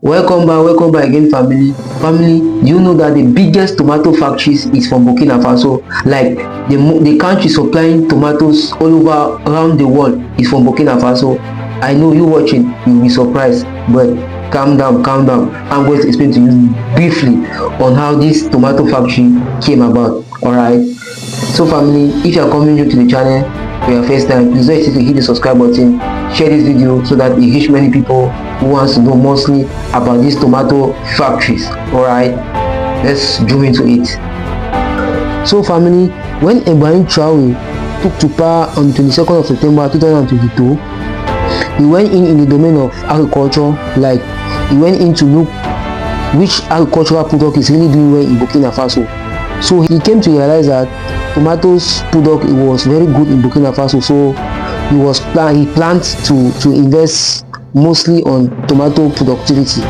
Welcome back again, family. Family, do you know that the biggest tomato factories is from Burkina Faso? Like the country supplying tomatoes all over around the world is from Burkina Faso. I know you watching, you'll be surprised, but calm down, calm down. I'm going to explain to you briefly on how this tomato factory came about. Alright. So family, if you are coming new to the channel for your first time, please don't hesitate to hit the subscribe button, share this video so that it reach many people who wants to know mostly about these tomato factories. Alright, let's zoom into it. So family, when Ibrahim traore took to power on 22nd of September 2022, he went in the domain of agriculture. Like, he went in to look which agricultural product is really doing well in Burkina Faso. So he came to realize that tomatoes product was very good in Burkina Faso. So he planned to invest mostly on tomato productivity.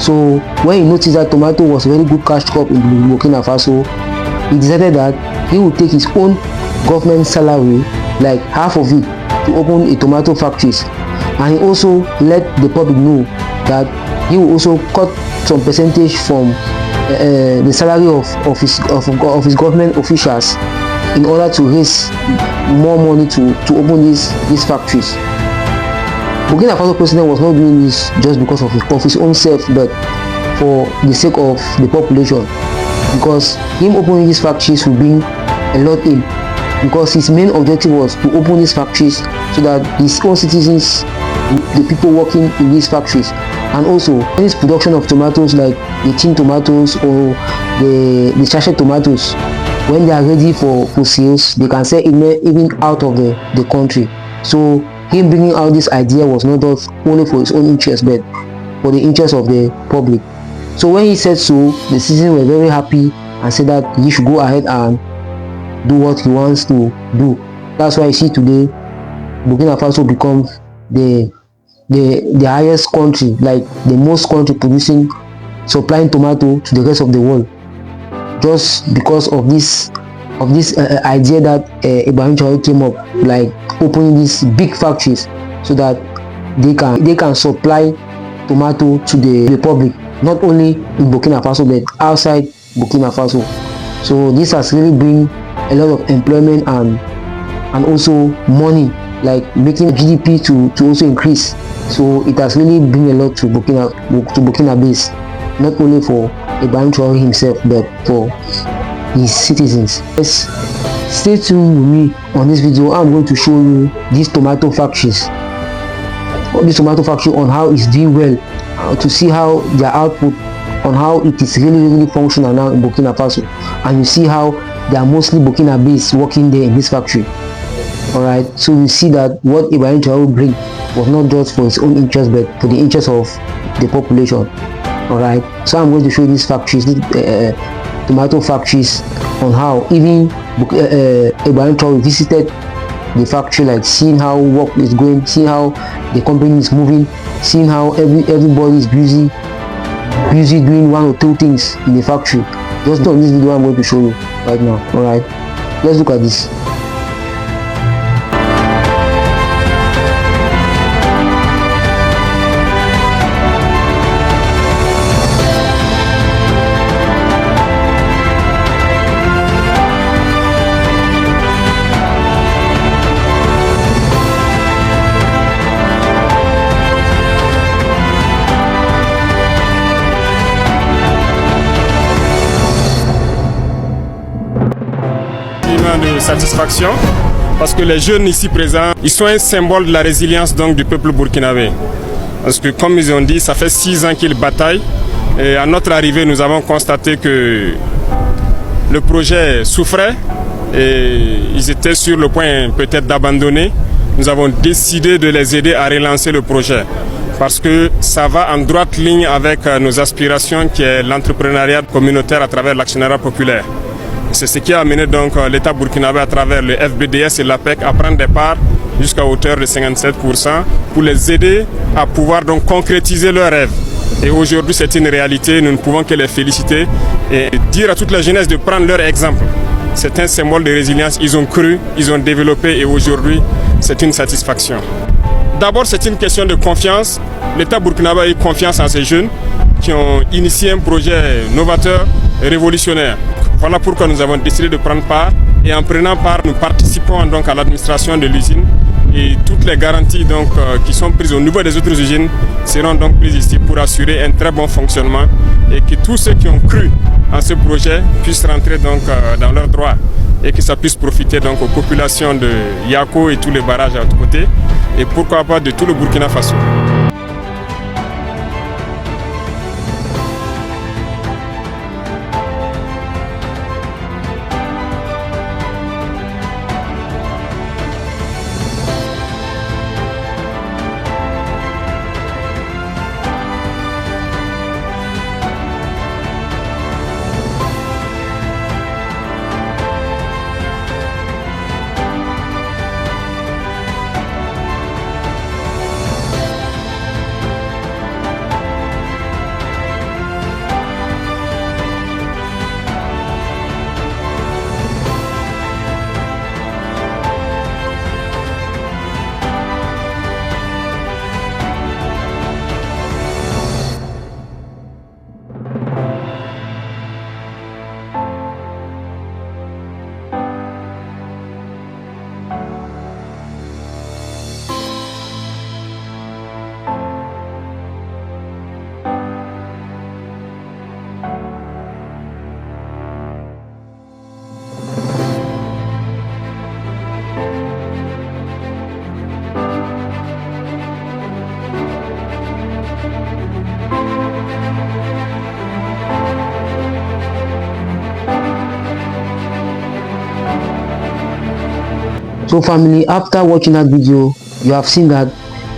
So when he noticed that tomato was very good cash crop in Burkina Faso, he decided that he would take his own government salary, like half of it, to open a tomato factories. And he also let the public know that he will also cut some percentage from the salary of his government officials in order to raise more money to open these factories. Burkina Faso president was not doing this just because of his own self, but for the sake of the population, because him opening these factories will bring a lot in, because his main objective was to open these factories so that his own citizens, the people working in these factories, and also this production of tomatoes, like the tin tomatoes or the sachet tomatoes, when they are ready for sales, they can sell even out of the country. So him bringing out this idea was not just only for his own interest, but for the interest of the public. So when he said so, the citizens were very happy and said that he should go ahead and do what he wants to do. That's why you see today Burkina Faso becomes the highest country, like the most country supplying tomato to the rest of the world, just because of this idea that Ibrahim Traore came up, like opening these big factories so that they can supply tomato to the public, not only in Burkina Faso but outside Burkina Faso. So this has really bring a lot of employment and also money, like making GDP to also increase. So it has really bring a lot to Burkina base, not only for Ibrahim Traore himself but for his citizens. Yes, stay tuned with me on this video. I'm going to show you these tomato factories, on how it's doing well, to see how their output, on how it is really functional now in Burkina Faso, and you see how they are mostly Burkina based working there in this factory. Alright, so you see that what Ibrahim Traore bring was not just for his own interest but for the interest of the population. Alright, so I'm going to show you these factories, tomato factories, on how even Ibrahim Traore visited the factory, like seeing how work is going, seeing how the company is moving, seeing how everybody is busy doing one or two things in the factory. Just on this video I'm going to show you right now. Alright, let's look at this. De satisfaction, parce que les jeunes ici présents, ils sont un symbole de la résilience donc du peuple burkinabé, parce que comme ils ont dit, ça fait 6 ans qu'ils bataillent, et à notre arrivée nous avons constaté que le projet souffrait et ils étaient sur le point peut-être d'abandonner. Nous avons décidé de les aider à relancer le projet, parce que ça va en droite ligne avec nos aspirations, qui est l'entrepreneuriat communautaire à travers l'actionnariat populaire. C'est ce qui a amené donc l'État burkinabé à travers le FBDS et l'APEC à prendre des parts jusqu'à hauteur de 57% pour les aider à pouvoir donc concrétiser leurs rêves. Et aujourd'hui c'est une réalité, nous ne pouvons que les féliciter et dire à toute la jeunesse de prendre leur exemple. C'est un symbole de résilience, ils ont cru, ils ont développé et aujourd'hui c'est une satisfaction. D'abord c'est une question de confiance, l'État burkinabé a eu confiance en ces jeunes qui ont initié un projet novateur et révolutionnaire. Voilà pourquoi nous avons décidé de prendre part, et en prenant part, nous participons donc à l'administration de l'usine, et toutes les garanties donc, qui sont prises au niveau des autres usines seront donc prises ici pour assurer un très bon fonctionnement et que tous ceux qui ont cru en ce projet puissent rentrer donc, dans leurs droits et que ça puisse profiter donc, aux populations de Yako et tous les barrages à l'autre côté, et pourquoi pas de tout le Burkina Faso. So family, after watching that video, you have seen that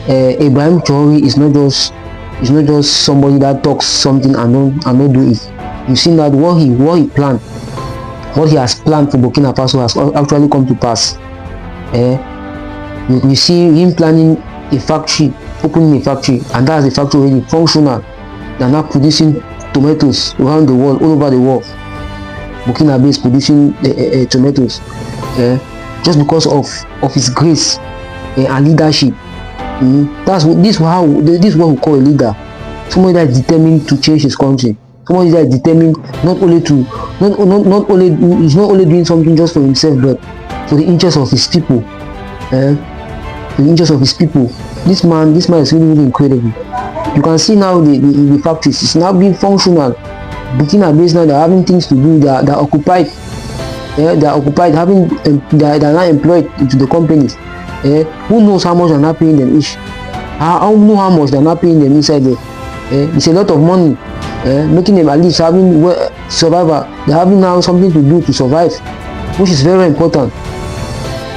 Ibrahim Traore is not just somebody that talks something and not do it. You've seen that what he planned, what he has planned for Burkina Faso has actually come to pass. You see him planning a factory, opening a factory, and that's a factory already functional. They're now producing tomatoes around the world, all over the world. Burkina Faso is producing tomatoes. Just because of his grace and leadership. This is what we call a leader. Somebody that is determined to change his country. Somebody that is determined not only he's not only doing something just for himself, but for the interest of his people. For the interest of his people. This man is really incredible. You can see now the factories is now being functional. Burkina Faso now, they're having things to do. They're occupied. They are occupied, they are not employed into the companies. Who knows how much they're not paying them each? I don't know how much they're not paying them inside there. It's a lot of money, making them at least having survival. They're having now something to do to survive, which is very important.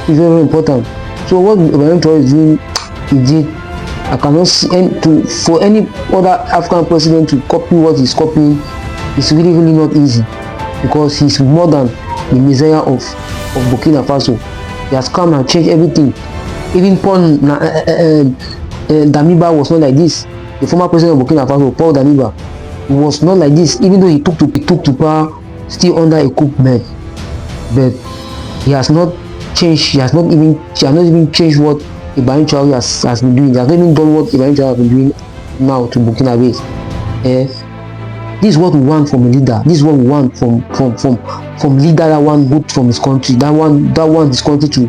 It's very important. So what Ibrahim Traore is doing, he did. I cannot see for any other African president to copy what he's copying. It's really not easy, because he's more than the messiah of Burkina Faso. He has come and changed everything. Even Paul Damiba was not like this. The former president of Burkina Faso, Paul Damiba, was not like this, even though he took to power still under a coup man. But he has not changed. He has not even changed what Ibrahim Traore has been doing. He has not even done what Ibrahim Traore has been doing now to Burkina Faso. This is what we want from a leader. This is what we want from leader that want good from his country. That want his country to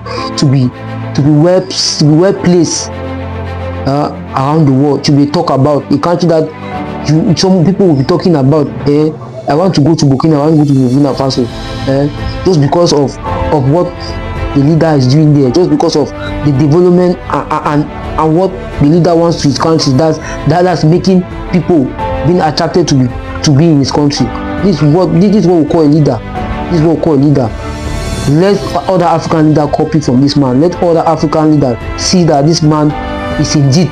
be well placed around the world, to be talked about. A country that some people will be talking about. I want to go to Burkina. I want to go to Burkina Faso. Just because of what the leader is doing there. Just because of the development and what the leader wants to his country. That's making people being attracted to be in his country. This is what we call a leader. This is what we call a leader. Let other African leaders copy from this man. Let other African leaders see that this man is indeed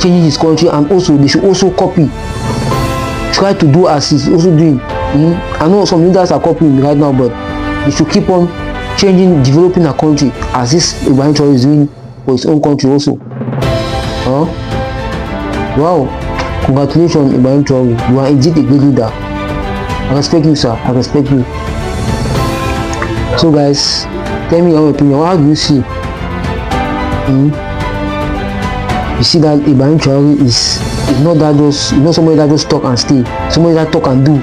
changing his country, and also they should also copy. Try to do as he's also doing. I know some leaders are copying right now, but they should keep on changing, developing a country as this Ibrahim Traore is doing for his own country also. Wow. Congratulations, Ibrahim Traore. You are indeed a good leader. I respect you, sir. I respect you. So guys, tell me your opinion. How do you see? you see that Ibrahim Traore is not that just somebody that just talk and stay, somebody that talk and do.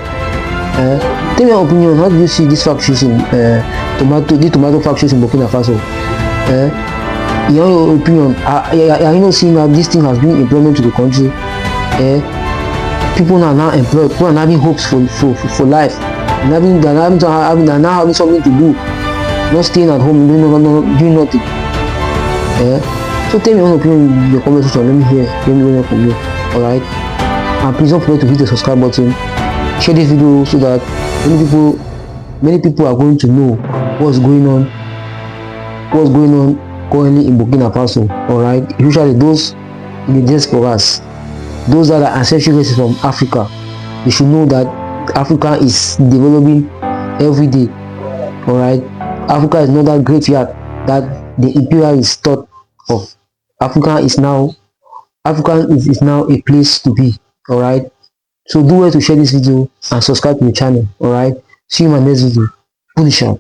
Tell me your opinion. How do you see these factories in tomato factories in Burkina Faso? In your opinion, are you not seeing that this thing has been employment to the country? People are now employed. People are having hopes for life. They're now having something to do, not staying at home doing nothing. So tell me your opinion in the comment section. Let me hear from you. Alright, and please don't forget to hit the subscribe button. Share this video so that many people are going to know what's going on currently in Burkina Faso. Alright, usually those in the diasporas, those that are ancestral races from Africa, you should know that Africa is developing every day. Alright, Africa is not that graveyard that the imperialists thought of. Africa is now a place to be. Alright, so do well to share this video and subscribe to the channel. Alright, see you in my next video. Finish up.